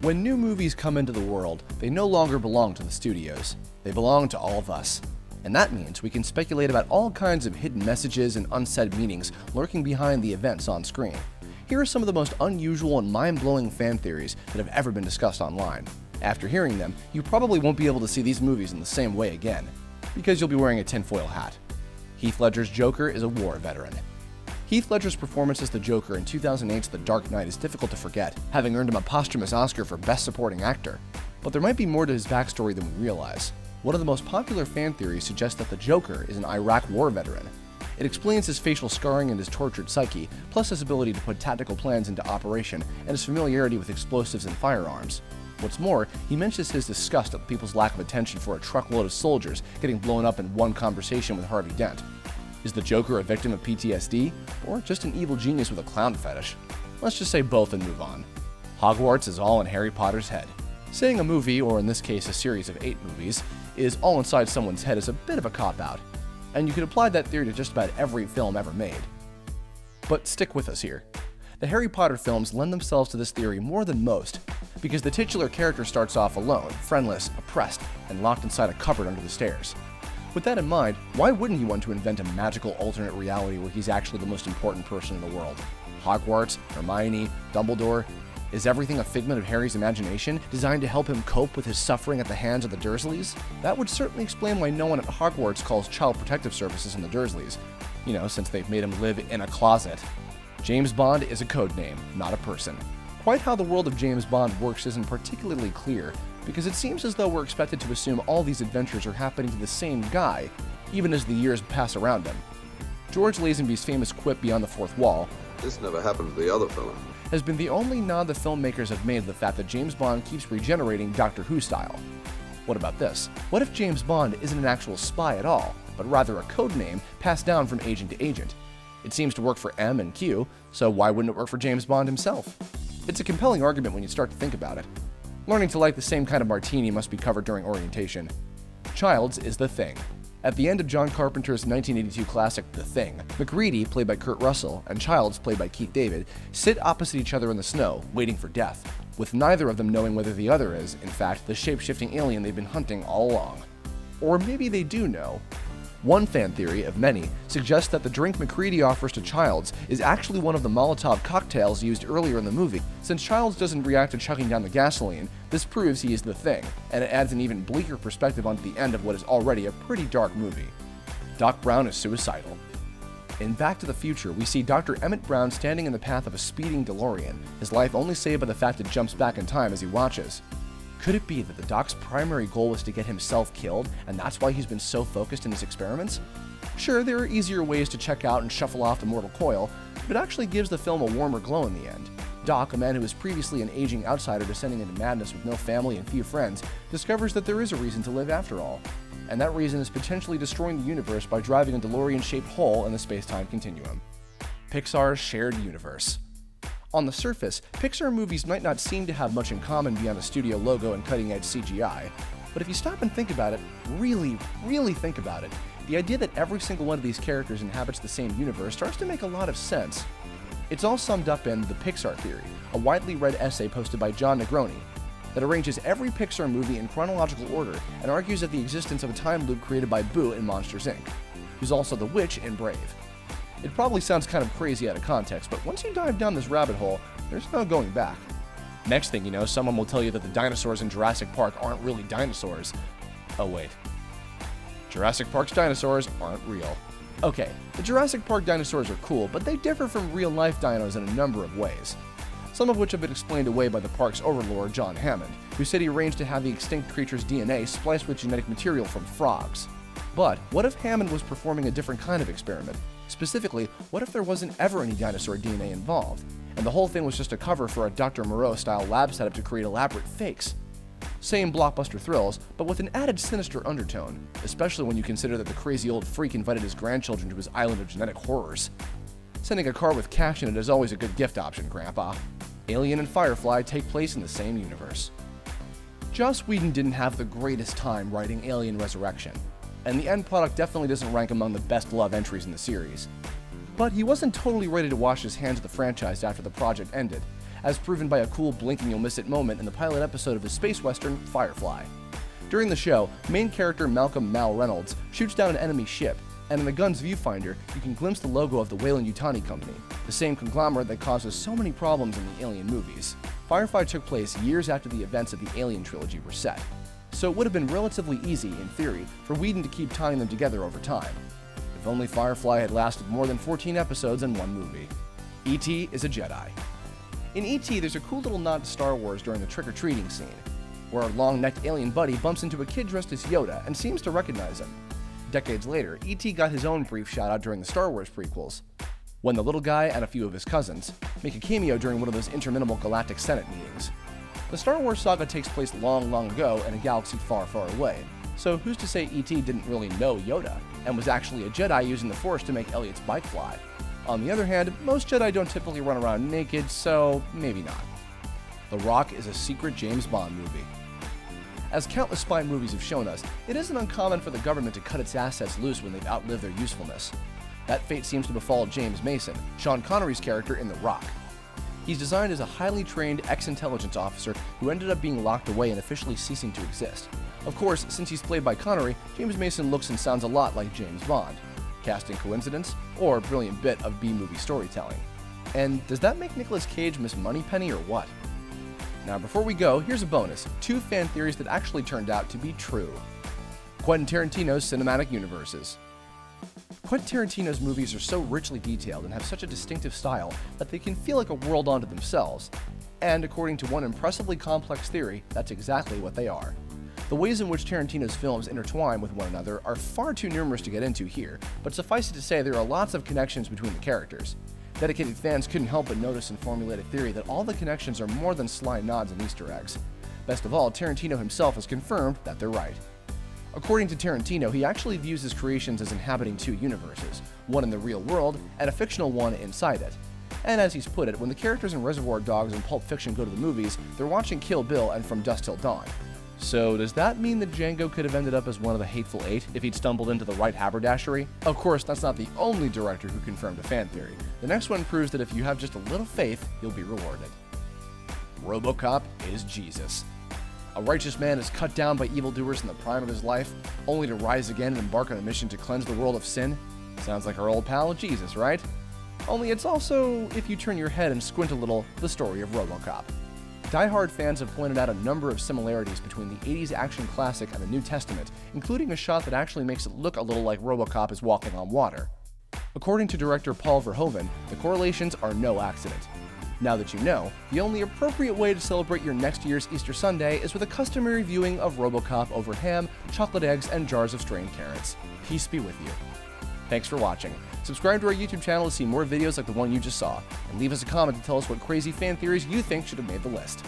When new movies come into the world, they no longer belong to the studios. They belong to all of us. And that means we can speculate about all kinds of hidden messages and unsaid meanings lurking behind the events on screen. Here are some of the most unusual and mind-blowing fan theories that have ever been discussed online. After hearing them, you probably won't be able to see these movies in the same way again, because you'll be wearing a tinfoil hat. Heath Ledger's Joker is a war veteran. Heath Ledger's performance as the Joker in 2008's The Dark Knight is difficult to forget, having earned him a posthumous Oscar for Best Supporting Actor. But there might be more to his backstory than we realize. One of the most popular fan theories suggests that the Joker is an Iraq war veteran. It explains his facial scarring and his tortured psyche, plus his ability to put tactical plans into operation and his familiarity with explosives and firearms. What's more, he mentions his disgust at people's lack of attention for a truckload of soldiers getting blown up in one conversation with Harvey Dent. Is the Joker a victim of PTSD, or just an evil genius with a clown fetish? Let's just say both and move on. Hogwarts is all in Harry Potter's head. Saying a movie, or in this case a series of 8 movies, is all inside someone's head is a bit of a cop-out, and you could apply that theory to just about every film ever made. But stick with us here. The Harry Potter films lend themselves to this theory more than most, because the titular character starts off alone, friendless, oppressed, and locked inside a cupboard under the stairs. With that in mind, why wouldn't he want to invent a magical alternate reality where he's actually the most important person in the world? Hogwarts, Hermione, Dumbledore? Is everything a figment of Harry's imagination, designed to help him cope with his suffering at the hands of the Dursleys? That would certainly explain why no one at Hogwarts calls Child Protective Services on the Dursleys. Since they've made him live in a closet. James Bond is a code name, not a person. Quite how the world of James Bond works isn't particularly clear, because it seems as though we're expected to assume all these adventures are happening to the same guy, even as the years pass around him. George Lazenby's famous quip Beyond the Fourth Wall, "This never happened to the other fella," has been the only nod the filmmakers have made to the fact that James Bond keeps regenerating Doctor Who style. What about this? What if James Bond isn't an actual spy at all, but rather a code name passed down from agent to agent? It seems to work for M and Q, so why wouldn't it work for James Bond himself? It's a compelling argument when you start to think about it. Learning to like the same kind of martini must be covered during orientation. Childs is the Thing. At the end of John Carpenter's 1982 classic The Thing, MacReady, played by Kurt Russell, and Childs, played by Keith David, sit opposite each other in the snow, waiting for death, with neither of them knowing whether the other is, in fact, the shape-shifting alien they've been hunting all along. Or maybe they do know. One fan theory, of many, suggests that the drink MacReady offers to Childs is actually one of the Molotov cocktails used earlier in the movie. Since Childs doesn't react to chugging down the gasoline, this proves he is the Thing, and it adds an even bleaker perspective onto the end of what is already a pretty dark movie. Doc Brown is suicidal. In Back to the Future, we see Dr. Emmett Brown standing in the path of a speeding DeLorean, his life only saved by the fact it jumps back in time as he watches. Could it be that the Doc's primary goal was to get himself killed, and that's why he's been so focused in his experiments? Sure, there are easier ways to check out and shuffle off the mortal coil, but it actually gives the film a warmer glow in the end. Doc, a man who was previously an aging outsider descending into madness with no family and few friends, discovers that there is a reason to live after all. And that reason is potentially destroying the universe by driving a DeLorean-shaped hole in the space-time continuum. Pixar's shared universe. On the surface, Pixar movies might not seem to have much in common beyond a studio logo and cutting-edge CGI, but if you stop and think about it, really think about it, the idea that every single one of these characters inhabits the same universe starts to make a lot of sense. It's all summed up in The Pixar Theory, a widely read essay posted by John Negroni, that arranges every Pixar movie in chronological order and argues at the existence of a time loop created by Boo in Monsters, Inc., who's also the witch in Brave. It probably sounds kind of crazy out of context, but once you dive down this rabbit hole, there's no going back. Next thing you know, someone will tell you that the dinosaurs in Jurassic Park aren't really dinosaurs. Oh wait. Jurassic Park's dinosaurs aren't real. Okay, the Jurassic Park dinosaurs are cool, but they differ from real-life dinos in a number of ways. Some of which have been explained away by the park's overlord, John Hammond, who said he arranged to have the extinct creature's DNA spliced with genetic material from frogs. But what if Hammond was performing a different kind of experiment? Specifically, what if there wasn't ever any dinosaur DNA involved, and the whole thing was just a cover for a Dr. Moreau-style lab setup to create elaborate fakes? Same blockbuster thrills, but with an added sinister undertone, especially when you consider that the crazy old freak invited his grandchildren to his island of genetic horrors. Sending a car with cash in it is always a good gift option, Grandpa. Alien and Firefly take place in the same universe. Joss Whedon didn't have the greatest time writing Alien Resurrection, and the end product definitely doesn't rank among the best love entries in the series. But he wasn't totally ready to wash his hands of the franchise after the project ended, as proven by a cool blinking you'll miss it moment in the pilot episode of his space western, Firefly. During the show, main character Malcolm Mal Reynolds shoots down an enemy ship, and in the gun's viewfinder, you can glimpse the logo of the Weyland-Yutani Company, the same conglomerate that causes so many problems in the Alien movies. Firefly took place years after the events of the Alien trilogy were set, so it would have been relatively easy, in theory, for Whedon to keep tying them together over time. If only Firefly had lasted more than 14 episodes in one movie. E.T. is a Jedi. In E.T., there's a cool little nod to Star Wars during the trick-or-treating scene, where our long-necked alien buddy bumps into a kid dressed as Yoda and seems to recognize him. Decades later, E.T. got his own brief shout-out during the Star Wars prequels, when the little guy and a few of his cousins make a cameo during one of those interminable galactic Senate meetings. The Star Wars saga takes place long, long ago in a galaxy far, far away, so who's to say E.T. didn't really know Yoda, and was actually a Jedi using the Force to make Elliot's bike fly? On the other hand, most Jedi don't typically run around naked, so maybe not. The Rock is a secret James Bond movie. As countless spy movies have shown us, it isn't uncommon for the government to cut its assets loose when they've outlived their usefulness. That fate seems to befall James Mason, Sean Connery's character in The Rock. He's designed as a highly trained ex-intelligence officer who ended up being locked away and officially ceasing to exist. Of course, since he's played by Connery, James Mason looks and sounds a lot like James Bond. Casting coincidence, or a brilliant bit of B-movie storytelling? And does that make Nicolas Cage Miss Moneypenny or what? Now before we go, here's a bonus, 2 fan theories that actually turned out to be true. Quentin Tarantino's cinematic universes. Quentin Tarantino's movies are so richly detailed and have such a distinctive style that they can feel like a world unto themselves. And according to one impressively complex theory, that's exactly what they are. The ways in which Tarantino's films intertwine with one another are far too numerous to get into here, but suffice it to say there are lots of connections between the characters. Dedicated fans couldn't help but notice and formulate a theory that all the connections are more than sly nods and Easter eggs. Best of all, Tarantino himself has confirmed that they're right. According to Tarantino, he actually views his creations as inhabiting 2 universes, one in the real world and a fictional one inside it. And as he's put it, when the characters in Reservoir Dogs and Pulp Fiction go to the movies, they're watching Kill Bill and From Dusk Till Dawn. So does that mean that Django could have ended up as one of the Hateful Eight if he'd stumbled into the right haberdashery? Of course, that's not the only director who confirmed a fan theory. The next one proves that if you have just a little faith, you'll be rewarded. RoboCop is Jesus. A righteous man is cut down by evildoers in the prime of his life, only to rise again and embark on a mission to cleanse the world of sin. Sounds like our old pal Jesus, right? Only it's also, if you turn your head and squint a little, the story of RoboCop. Die-hard fans have pointed out a number of similarities between the 80s action classic and the New Testament, including a shot that actually makes it look a little like RoboCop is walking on water. According to director Paul Verhoeven, the correlations are no accident. Now that you know, the only appropriate way to celebrate your next year's Easter Sunday is with a customary viewing of RoboCop over ham, chocolate eggs, and jars of strained carrots. Peace be with you. Thanks for watching. Subscribe to our YouTube channel to see more videos like the one you just saw, and leave us a comment to tell us what crazy fan theories you think should have made the list.